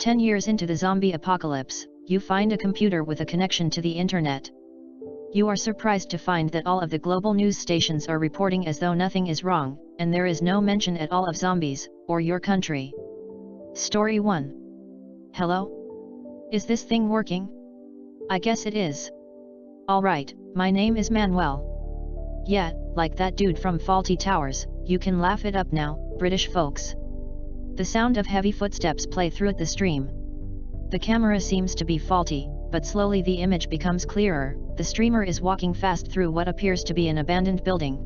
10 years into the zombie apocalypse, you find a computer with a connection to the internet. You are surprised to find that all of the global news stations are reporting as though nothing is wrong, and there is no mention at all of zombies, or your country. Story 1. Hello? Is this thing working? I guess it is. Alright, my name is Manuel. Yeah, like that dude from Faulty Towers, you can laugh it up now, British folks. The sound of heavy footsteps play through the stream. The camera seems to be faulty, but slowly the image becomes clearer. The streamer is walking fast through what appears to be an abandoned building.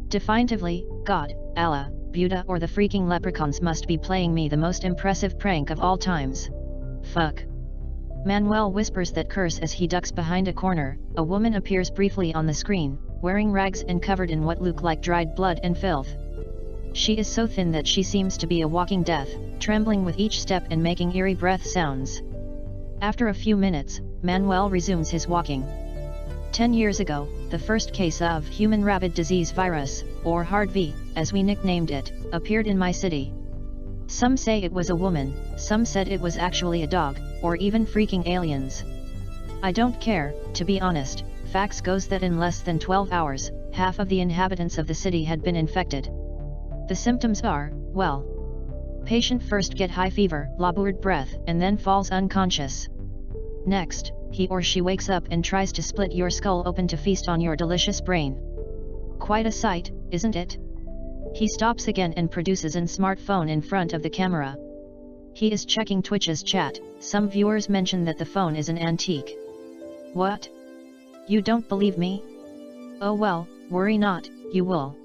Definitively, God, Allah, Buddha or the freaking leprechauns must be playing me the most impressive prank of all times. Fuck. Manuel whispers that curse as he ducks behind a corner. A woman appears briefly on the screen, wearing rags and covered in what look like dried blood and filth. She is so thin that she seems to be a walking death, trembling with each step and making eerie breath sounds. After a few minutes, Manuel resumes his walking. 10 years ago, the first case of human rabid disease virus, or HARD-V, as we nicknamed it, appeared in my city. Some say it was a woman, some said it was actually a dog, or even freaking aliens. I don't care, to be honest. Facts goes that in less than 12 hours, half of the inhabitants of the city had been infected. The symptoms are, well, patient first get high fever, labored breath, and then falls unconscious. Next, he or she wakes up and tries to split your skull open to feast on your delicious brain. Quite a sight, isn't it? He stops again and produces an smartphone in front of the camera. He is checking Twitch's chat. Some viewers mention that the phone is an antique. What? You don't believe me? Oh well, worry not, you will.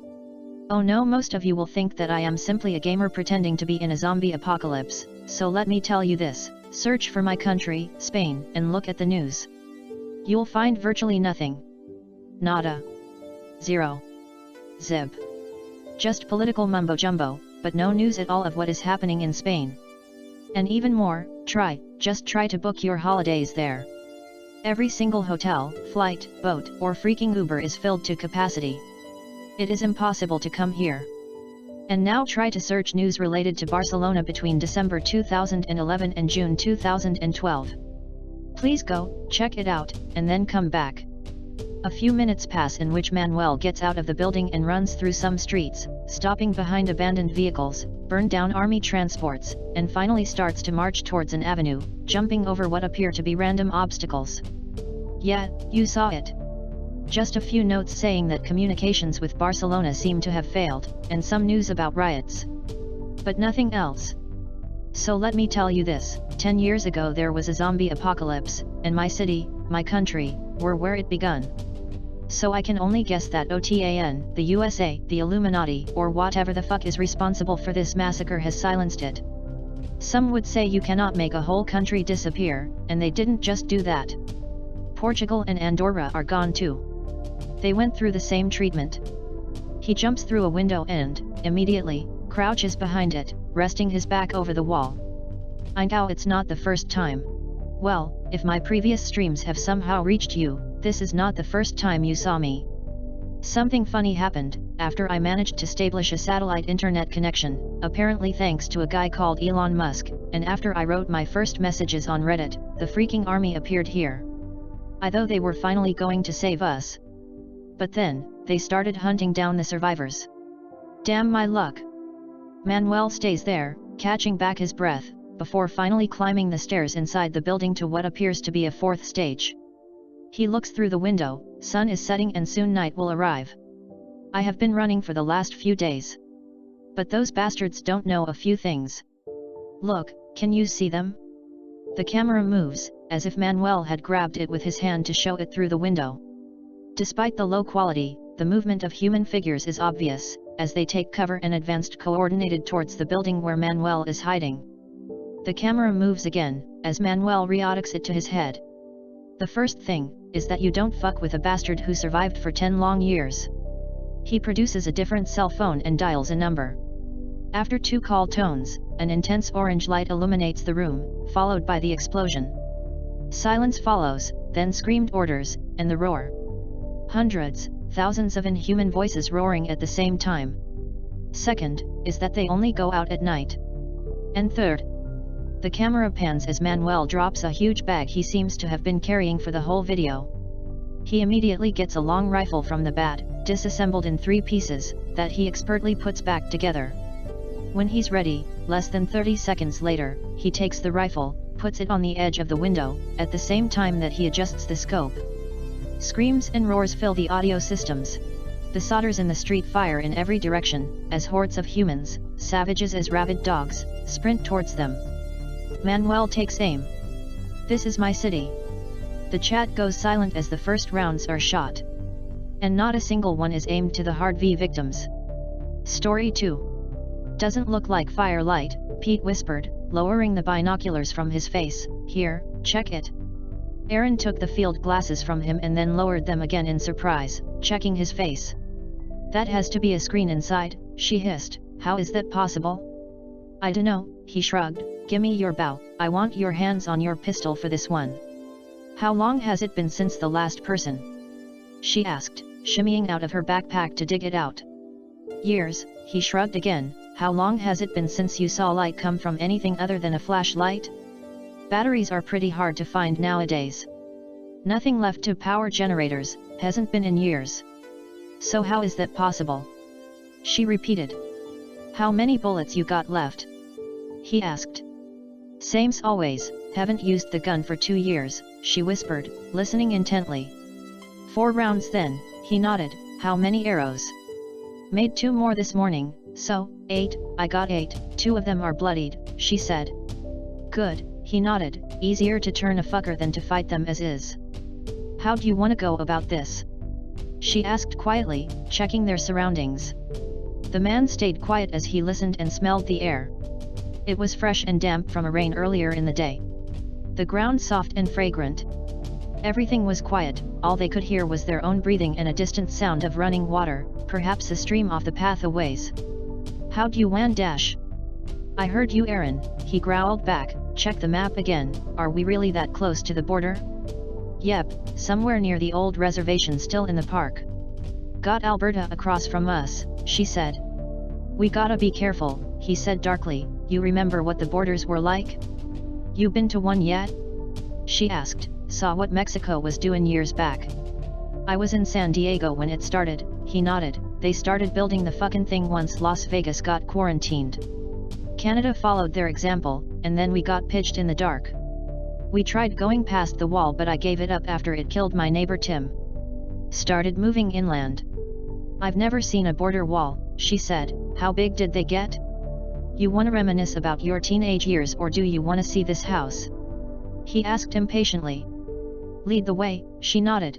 Oh no, most of you will think that I am simply a gamer pretending to be in a zombie apocalypse, so let me tell you this. Search for my country, Spain, and look at the news. You'll find virtually nothing. Nada. Zero. Zip. Just political mumbo-jumbo, but no news at all of what is happening in Spain. And even more, just try to book your holidays there. Every single hotel, flight, boat, or freaking Uber is filled to capacity. It is impossible to come here. And now try to search news related to Barcelona between December 2011 and June 2012. Please go, check it out, and then come back. A few minutes pass in which Manuel gets out of the building and runs through some streets, stopping behind abandoned vehicles, burned down army transports, and finally starts to march towards an avenue, jumping over what appear to be random obstacles. Yeah, you saw it. Just a few notes saying that communications with Barcelona seem to have failed, and some news about riots. But nothing else. So let me tell you this, 10 years ago there was a zombie apocalypse, and my city, my country, were where it begun. So I can only guess that OTAN, the USA, the Illuminati, or whatever the fuck is responsible for this massacre has silenced it. Some would say you cannot make a whole country disappear, and they didn't just do that. Portugal and Andorra are gone too. They went through the same treatment. He jumps through a window and, immediately, crouches behind it, resting his back over the wall. I know it's not the first time. Well, if my previous streams have somehow reached you, this is not the first time you saw me. Something funny happened, after I managed to establish a satellite internet connection, apparently thanks to a guy called Elon Musk, and after I wrote my first messages on Reddit, the freaking army appeared here. I thought they were finally going to save us. But then, they started hunting down the survivors. Damn my luck. Manuel stays there, catching back his breath, before finally climbing the stairs inside the building to what appears to be a fourth stage. He looks through the window, sun is setting and soon night will arrive. I have been running for the last few days. But those bastards don't know a few things. Look, can you see them? The camera moves, as if Manuel had grabbed it with his hand to show it through the window. Despite the low quality, the movement of human figures is obvious, as they take cover and advanced coordinated towards the building where Manuel is hiding. The camera moves again, as Manuel reaudics it to his head. The first thing, is that you don't fuck with a bastard who survived for 10 long years. He produces a different cell phone and dials a number. After 2 call tones, an intense orange light illuminates the room, followed by the explosion. Silence follows, then screamed orders, and the roar. Hundreds, thousands of inhuman voices roaring at the same time. Second, is that they only go out at night. And third, The camera pans as Manuel drops a huge bag he seems to have been carrying for the whole video. He immediately gets a long rifle from the bag, disassembled in 3 pieces, that he expertly puts back together. When he's ready, less than 30 seconds later, he takes the rifle, puts it on the edge of the window, at the same time that he adjusts the scope. Screams and roars fill the audio systems. The solders in the street fire in every direction, as hordes of humans, savages as rabid dogs, sprint towards them. Manuel takes aim. "This is my city." The chat goes silent as the first rounds are shot. And not a single one is aimed to the hard V victims. Story 2. "Doesn't look like firelight," Pete whispered, lowering the binoculars from his face. "Here, check it." Aaron took the field glasses from him and then lowered them again in surprise, checking his face. "That has to be a screen inside," she hissed. "How is that possible?" "I dunno," he shrugged. "Gimme your bow, I want your hands on your pistol for this one." "How long has it been since the last person?" she asked, shimmying out of her backpack to dig it out. "Years," he shrugged again. "How long has it been since you saw light come from anything other than a flashlight? Batteries are pretty hard to find nowadays. Nothing left to power generators, hasn't been in years. So how is that possible?" she repeated. "How many bullets you got left?" he asked. "Same's always, haven't used the gun for 2 years, she whispered, listening intently. 4 rounds then," he nodded. "How many arrows?" "Made 2 more this morning, so, 8, I got 8, 2 of them are bloodied," she said. "Good," he nodded, "easier to turn a fucker than to fight them as is." "How do you want to go about this?" she asked quietly, checking their surroundings. The man stayed quiet as he listened and smelled the air. It was fresh and damp from a rain earlier in the day. The ground soft and fragrant. Everything was quiet, all they could hear was their own breathing and a distant sound of running water, perhaps a stream off the path a ways. "How do you wan dash?" "I heard you, Aaron," he growled back. "Check the map again, are we really that close to the border?" "Yep, somewhere near the old reservation still in the park. Got Alberta across from us," she said. "We gotta be careful," he said darkly. "You remember what the borders were like?" "You been to one yet?" she asked. "Saw what Mexico was doing years back." "I was in San Diego when it started," he nodded. "They started building the fucking thing once Las Vegas got quarantined. Canada followed their example, and then we got pitched in the dark. We tried going past the wall but I gave it up after it killed my neighbor Tim. Started moving inland. I've never seen a border wall," she said. "How big did they get?" "You wanna reminisce about your teenage years or do you wanna see this house?" he asked impatiently. "Lead the way," she nodded.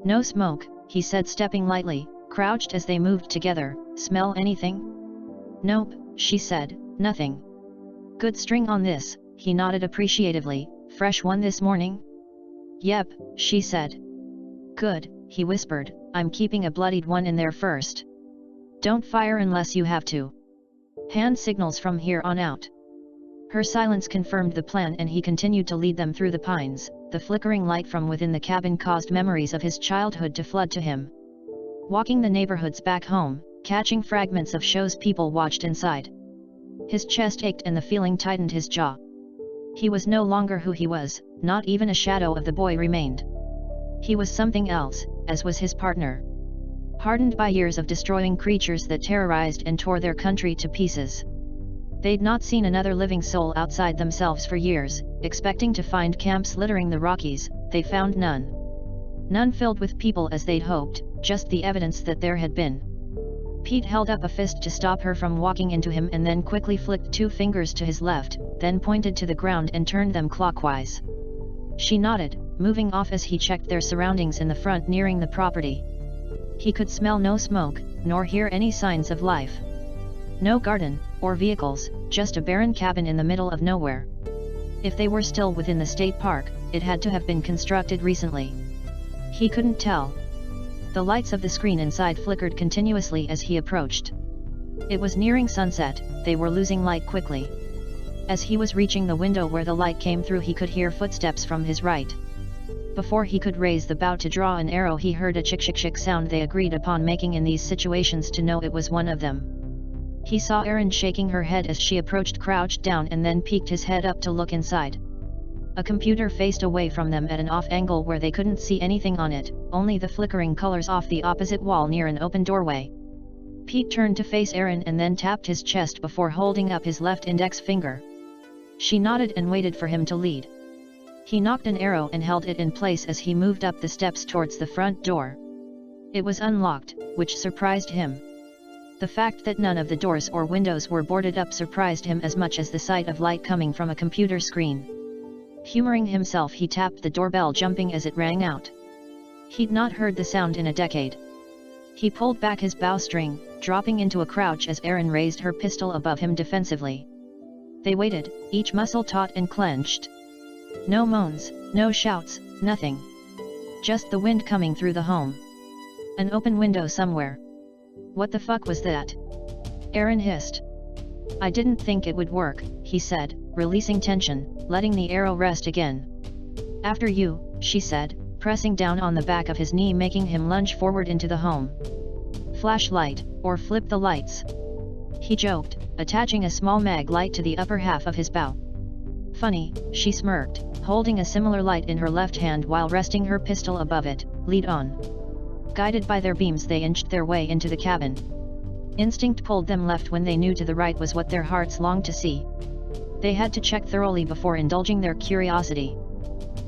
"No smoke," he said stepping lightly, crouched as they moved together. "Smell anything?" "Nope," she said. "Nothing." "Good string on this," he nodded appreciatively. "Fresh one this morning?" "Yep," she said. "Good," he whispered. "I'm keeping a bloodied one in there first. Don't fire unless you have to. Hand signals from here on out." Her silence confirmed the plan and he continued to lead them through the pines. The flickering light from within the cabin caused memories of his childhood to flood to him. Walking the neighborhoods back home, catching fragments of shows people watched inside. His chest ached and the feeling tightened his jaw. He was no longer who he was, not even a shadow of the boy remained. He was something else, as was his partner. Hardened by years of destroying creatures that terrorized and tore their country to pieces. They'd not seen another living soul outside themselves for years, expecting to find camps littering the Rockies. They found none. None filled with people as they'd hoped, just the evidence that there had been. Pete held up a fist to stop her from walking into him and then quickly flicked 2 fingers to his left, then pointed to the ground and turned them clockwise. She nodded, moving off as he checked their surroundings in the front nearing the property. He could smell no smoke, nor hear any signs of life. No garden, or vehicles, just a barren cabin in the middle of nowhere. If they were still within the state park, it had to have been constructed recently. He couldn't tell. The lights of the screen inside flickered continuously as he approached. It was nearing sunset, they were losing light quickly. As he was reaching the window where the light came through he could hear footsteps from his right. Before he could raise the bow to draw an arrow he heard a chick-chick-chick sound they agreed upon making in these situations to know it was one of them. He saw Erin shaking her head as she approached, crouched down and then peeked his head up to look inside. A computer faced away from them at an off angle where they couldn't see anything on it, only the flickering colors off the opposite wall near an open doorway. Pete turned to face Erin and then tapped his chest before holding up his left index finger. She nodded and waited for him to lead. He knocked an arrow and held it in place as he moved up the steps towards the front door. It was unlocked, which surprised him. The fact that none of the doors or windows were boarded up surprised him as much as the sight of light coming from a computer screen. Humoring himself, he tapped the doorbell, jumping as it rang out. He'd not heard the sound in a decade. He pulled back his bowstring, dropping into a crouch as Erin raised her pistol above him defensively. They waited, each muscle taut and clenched. No moans, no shouts, nothing. Just the wind coming through the home. An open window somewhere. What the fuck was that? Erin hissed. I didn't think it would work, he said, releasing tension, letting the arrow rest again. After you, she said, pressing down on the back of his knee, making him lunge forward into the home. Flashlight, or flip the lights. He joked, attaching a small mag light to the upper half of his bow. Funny, she smirked, holding a similar light in her left hand while resting her pistol above it. Lead on. Guided by their beams, they inched their way into the cabin. Instinct pulled them left when they knew to the right was what their hearts longed to see. They had to check thoroughly before indulging their curiosity.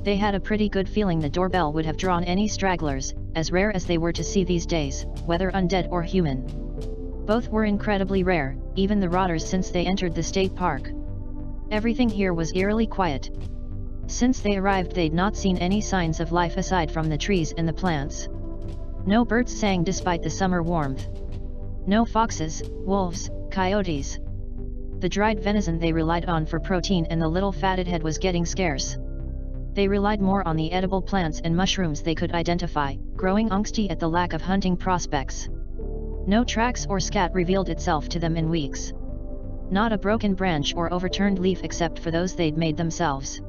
They had a pretty good feeling the doorbell would have drawn any stragglers, as rare as they were to see these days, whether undead or human. Both were incredibly rare, even the rotters, since they entered the state park. Everything here was eerily quiet. Since they arrived, they'd not seen any signs of life aside from the trees and the plants. No birds sang despite the summer warmth. No foxes, wolves, coyotes. The dried venison they relied on for protein and the little fatted head was getting scarce. They relied more on the edible plants and mushrooms they could identify, growing angsty at the lack of hunting prospects. No tracks or scat revealed itself to them in weeks. Not a broken branch or overturned leaf except for those they'd made themselves.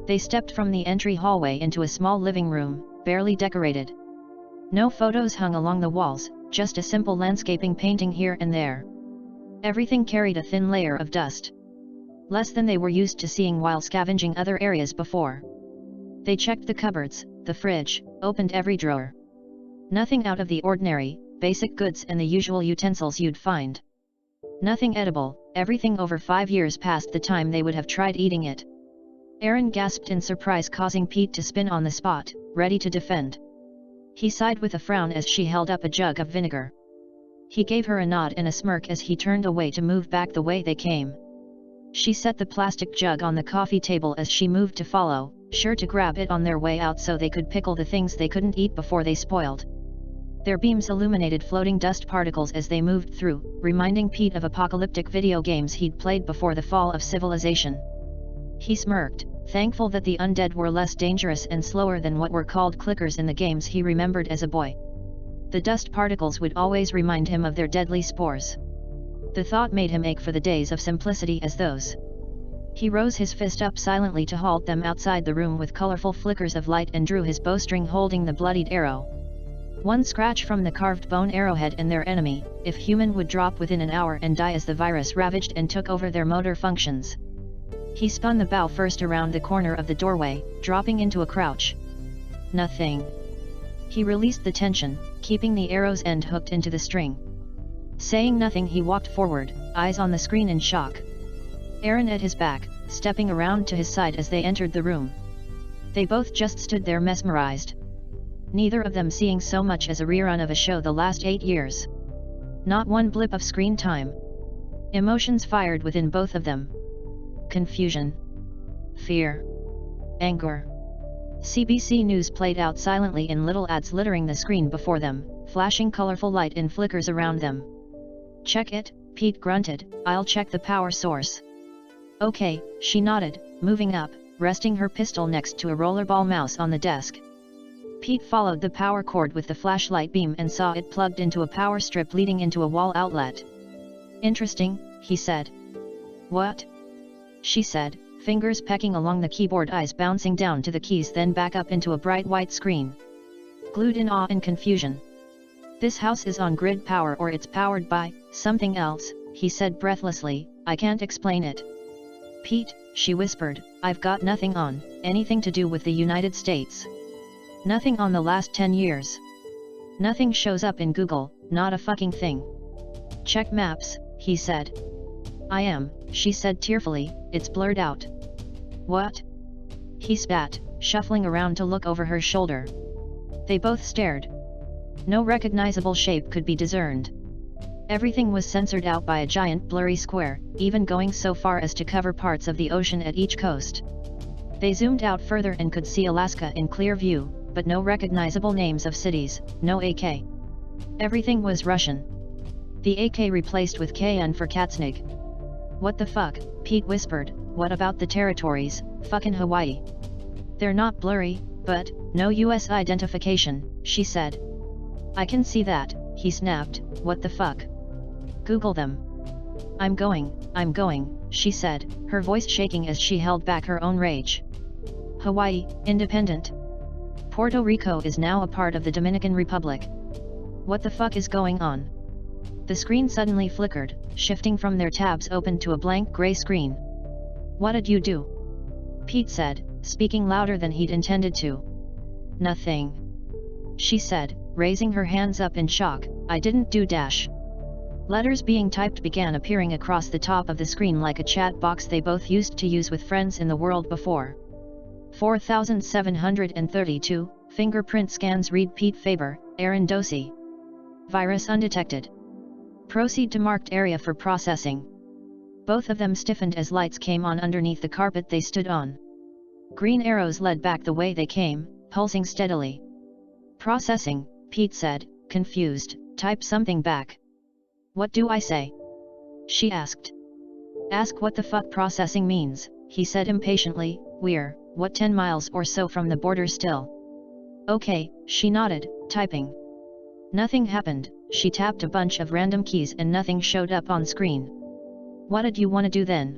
They stepped from the entry hallway into a small living room, barely decorated. No photos hung along the walls, just a simple landscaping painting here and there. Everything carried a thin layer of dust. Less than they were used to seeing while scavenging other areas before. They checked the cupboards, the fridge, opened every drawer. Nothing out of the ordinary, basic goods and the usual utensils you'd find. Nothing edible, everything over 5 years past the time they would have tried eating it. Erin gasped in surprise, causing Pete to spin on the spot, ready to defend. He sighed with a frown as she held up a jug of vinegar. He gave her a nod and a smirk as he turned away to move back the way they came. She set the plastic jug on the coffee table as she moved to follow, sure to grab it on their way out so they could pickle the things they couldn't eat before they spoiled. Their beams illuminated floating dust particles as they moved through, reminding Pete of apocalyptic video games he'd played before the fall of civilization. He smirked, thankful that the undead were less dangerous and slower than what were called clickers in the games he remembered as a boy. The dust particles would always remind him of their deadly spores. The thought made him ache for the days of simplicity as those. He rose his fist up silently to halt them outside the room with colorful flickers of light and drew his bowstring holding the bloodied arrow. One scratch from the carved bone arrowhead and their enemy, if human, would drop within an hour and die as the virus ravaged and took over their motor functions. He spun the bow first around the corner of the doorway, dropping into a crouch. Nothing. He released the tension, keeping the arrow's end hooked into the string. Saying nothing, he walked forward, eyes on the screen in shock. Erin at his back, stepping around to his side as they entered the room. They both just stood there mesmerized. Neither of them seeing so much as a rerun of a show the last 8 years. Not one blip of screen time. Emotions fired within both of them. Confusion. Fear. Anger. CBC News played out silently in little ads littering the screen before them, flashing colorful light in flickers around them. Check it, Pete grunted, I'll check the power source. Okay, she nodded, moving up, resting her pistol next to a rollerball mouse on the desk. Pete followed the power cord with the flashlight beam and saw it plugged into a power strip leading into a wall outlet. Interesting, he said. What? She said, fingers pecking along the keyboard, eyes bouncing down to the keys then back up into a bright white screen. Glued in awe and confusion. This house is on grid power, or it's powered by something else, he said breathlessly, I can't explain it. Pete, she whispered, I've got nothing on, anything to do with the United States. Nothing on the last 10 years. Nothing shows up in Google, not a fucking thing. Check maps, he said. I am, she said tearfully, it's blurred out. What? He spat, shuffling around to look over her shoulder. They both stared. No recognizable shape could be discerned. Everything was censored out by a giant blurry square, even going so far as to cover parts of the ocean at each coast. They zoomed out further and could see Alaska in clear view, but no recognizable names of cities, no AK. Everything was Russian. The AK replaced with KN for Katsnig. What the fuck, Pete whispered, what about the territories, fucking Hawaii? They're not blurry, but, no US identification, she said. I can see that, he snapped, what the fuck? Google them. I'm going, she said, her voice shaking as she held back her own rage. Hawaii, independent. Puerto Rico is now a part of the Dominican Republic. What the fuck is going on? The screen suddenly flickered, shifting from their tabs open to a blank gray screen. What did you do? Pete said, speaking louder than he'd intended to. Nothing. She said, raising her hands up in shock, I didn't do dash. Letters being typed began appearing across the top of the screen like a chat box they both used to use with friends in the world before. 4732, fingerprint scans read Pete Faber, Aaron Dosey. Virus undetected. Proceed to marked area for processing. Both of them stiffened as lights came on underneath the carpet they stood on. Green arrows led back the way they came, pulsing steadily. Processing, Pete said, confused, type something back. What do I say? She asked. Ask what the fuck processing means, he said impatiently, we're, what 10 miles or so from the border still? Okay, she nodded, typing. Nothing happened, she tapped a bunch of random keys and nothing showed up on screen. What did you want to do then?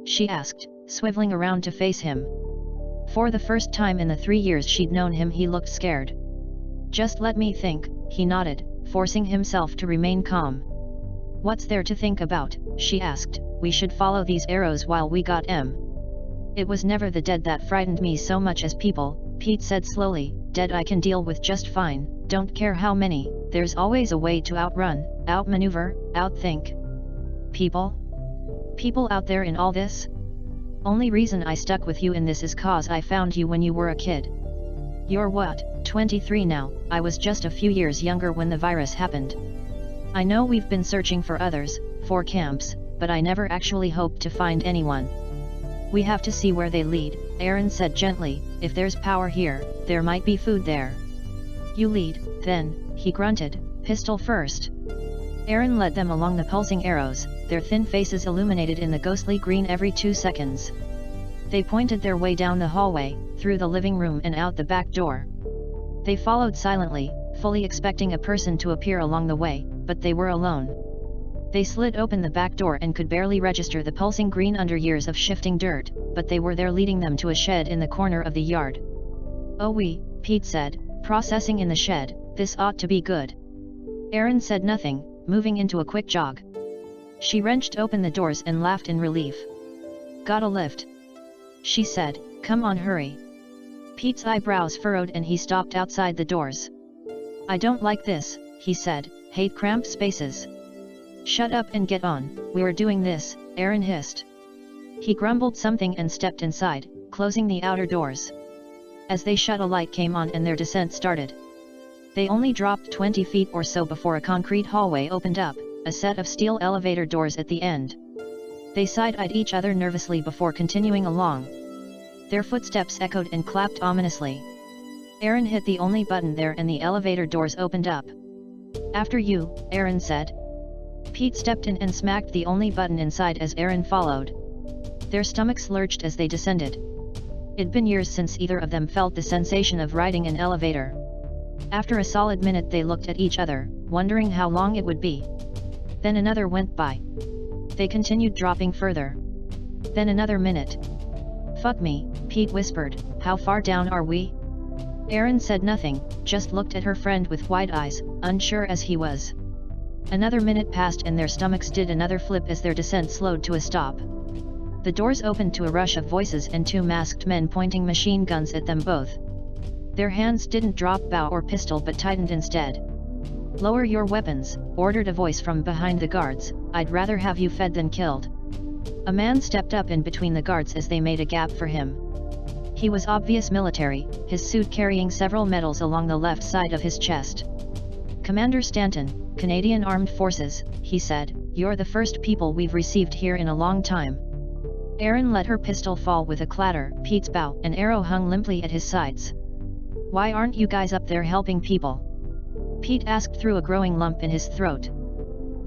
She asked, swiveling around to face him. For the first time in the 3 years she'd known him he looked scared. Just let me think, he nodded, forcing himself to remain calm. What's there to think about, she asked, we should follow these arrows while we got M. It was never the dead that frightened me so much as people, Pete said slowly, dead I can deal with just fine, don't care how many, there's always a way to outrun, outmaneuver, outthink. People? People out there in all this? Only reason I stuck with you in this is cause I found you when you were a kid. You're what, 23 now, I was just a few years younger when the virus happened. I know we've been searching for others, for camps, but I never actually hoped to find anyone. We have to see where they lead, Aaron said gently, if there's power here, there might be food there. You lead, then, he grunted, pistol first. Aaron led them along the pulsing arrows, their thin faces illuminated in the ghostly green every 2 seconds. They pointed their way down the hallway, through the living room and out the back door. They followed silently, fully expecting a person to appear along the way, but they were alone. They slid open the back door and could barely register the pulsing green under years of shifting dirt, but they were there leading them to a shed in the corner of the yard. Oh Pete said, processing in the shed, this ought to be good. Aaron said nothing, moving into a quick jog. She wrenched open the doors and laughed in relief. Got a lift? She said, come on hurry. Pete's eyebrows furrowed and he stopped outside the doors. I don't like this, he said, hate cramped spaces. Shut up and get on, we're doing this, Aaron hissed. He grumbled something and stepped inside, closing the outer doors. As they shut a light came on and their descent started. They only dropped 20 feet or so before a concrete hallway opened up, a set of steel elevator doors at the end. They side-eyed each other nervously before continuing along. Their footsteps echoed and clapped ominously. Aaron hit the only button there and the elevator doors opened up. After you, Aaron said. Pete stepped in and smacked the only button inside as Aaron followed. Their stomachs lurched as they descended. It'd been years since either of them felt the sensation of riding an elevator. After a solid minute they looked at each other, wondering how long it would be. Then another went by. They continued dropping further. Then another minute. Fuck me, Pete whispered, how far down are we? Aaron said nothing, just looked at her friend with wide eyes, unsure as he was. Another minute passed and their stomachs did another flip as their descent slowed to a stop. The doors opened to a rush of voices and two masked men pointing machine guns at them both. Their hands didn't drop bow or pistol but tightened instead. "Lower your weapons," ordered a voice from behind the guards. "I'd rather have you fed than killed." A man stepped up in between the guards as they made a gap for him. He was obvious military, his suit carrying several medals along the left side of his chest. "Commander Stanton, Canadian Armed Forces," he said, "you're the first people we've received here in a long time." Erin let her pistol fall with a clatter. Pete's bow and arrow hung limply at his sides. "Why aren't you guys up there helping people?" Pete asked through a growing lump in his throat.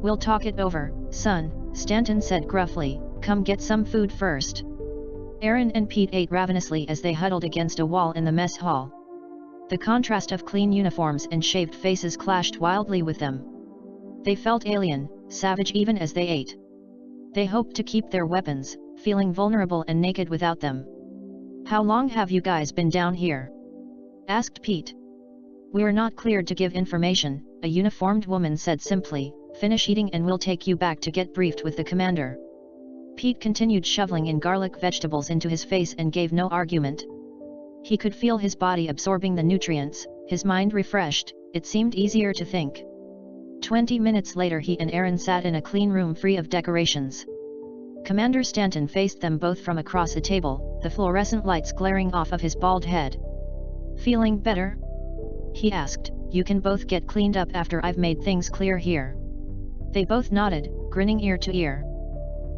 "We'll talk it over, son," Stanton said gruffly. "Come get some food first." Erin and Pete ate ravenously as they huddled against a wall in the mess hall. The contrast of clean uniforms and shaved faces clashed wildly with them. They felt alien, savage even as they ate. They hoped to keep their weapons, feeling vulnerable and naked without them. "How long have you guys been down here?" asked Pete. "We're not cleared to give information," a uniformed woman said simply. "Finish eating and we'll take you back to get briefed with the commander." Pete continued shoveling in garlic vegetables into his face and gave no argument. He could feel his body absorbing the nutrients, his mind refreshed. It seemed easier to think. 20 minutes later he and Erin sat in a clean room free of decorations. Commander Stanton faced them both from across a table, the fluorescent lights glaring off of his bald head. "Feeling better?" he asked. "You can both get cleaned up after I've made things clear here." They both nodded, grinning ear to ear.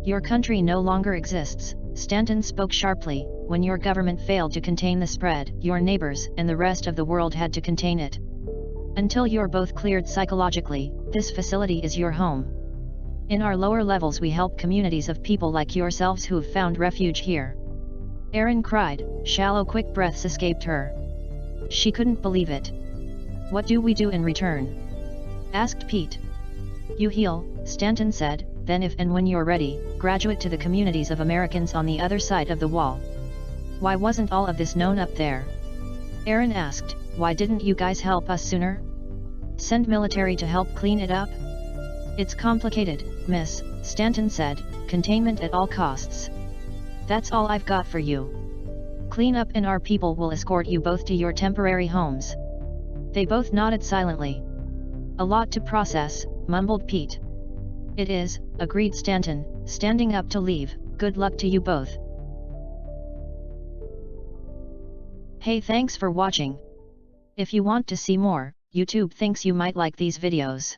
"Your country no longer exists," Stanton spoke sharply. "When your government failed to contain the spread, your neighbors and the rest of the world had to contain it. Until you're both cleared psychologically, this facility is your home. In our lower levels we help communities of people like yourselves who've found refuge here." Erin cried. Shallow quick breaths escaped her. She couldn't believe it. "What do we do in return?" asked Pete. "You heal," Stanton said, "then if and when you're ready, graduate to the communities of Americans on the other side of the wall." "Why wasn't all of this known up there?" Erin asked. "Why didn't you guys help us sooner? Send military to help clean it up?" "It's complicated, miss," Stanton said. "Containment at all costs. That's all I've got for you. Clean up and our people will escort you both to your temporary homes." They both nodded silently. "A lot to process," mumbled Pete. "It is," agreed Stanton, standing up to leave. "Good luck to you both." Hey, thanks for watching. If you want to see more, YouTube thinks you might like these videos.